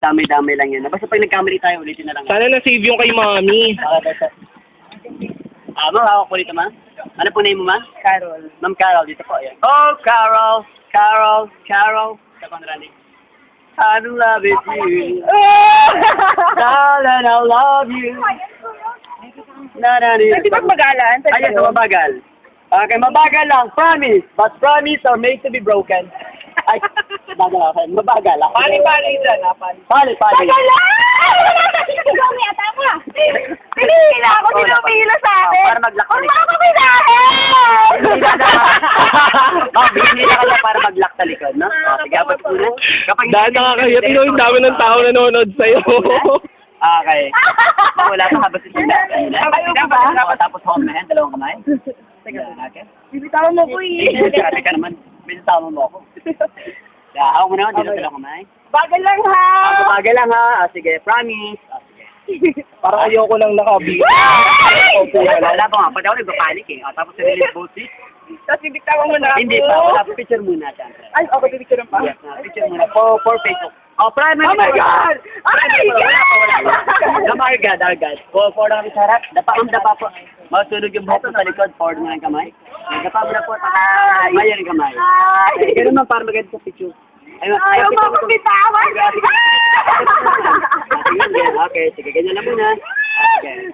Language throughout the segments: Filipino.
Dami-dami lang yan. Basta pag nagkamali tayo, ulitin na lang. Sana na-save yung kay mami. Ma'am, hawak po dito, ma'am. Ano po name mo, ma'am? Carol. Ma'am Carol, dito po. Ayan. Oh, Carol, Carol, Carol. Sa panrani. I love it, you. Darling, I love you. Pwede magbagalan? Ayan, sa mabagal. Okay, mabagal lang. Promise. But promise are made to be broken. Ay, mabagal ako. Mabagal ako. Pali-pali dyan, ha? Pali. Pali. Magalan! Dumi, ata mo. Pinihila ako, dinumila sa akin. Para mag-lock Huwag mo ako pinahin! Binila ka lang para mag-lock sa likod, no? Sige, abot ko na. Dahil nakakahiyat, yung dami ng tao na nanonood sa'yo. Okay. Wala pa habang sila. Ayaw ko ba? Tapos hold my hand, dalawang kamay. Okay. Bibitawan mo ko eh. Sabi ka naman, binitawan mo ako. Hawak mo naman, dito dalawang kamay. Bagal lang ha! Bagal lang ha. Sige, promise. Sige. Parang ayoko nang nakabi. Wala pa nga, pati ako nagpapanik eh. Tapos release both seats. Tapos bibitawan mo na ako. Hindi pa, wala pa. Picture muna, siyempre. Ay, okay, pipicture pa. Yes, picture muna. For Facebook. Oh, primary. Oh my God! Oh my God! Agad. For lang kami sa harap. Dapa po. Masunog yung buhok sa likod. Forward mo ng kamay. Dapa mo na po. Mayan yung kamay. Ganun man para maganda sa picture. Ayaw mo ako bitawan! Okay, sige. Ganyan lang muna. Okay.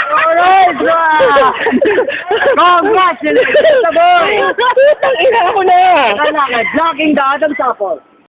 Alright! Congratulations, boy! Putang ina ako na! Kailangan, blocking the Adam's apple.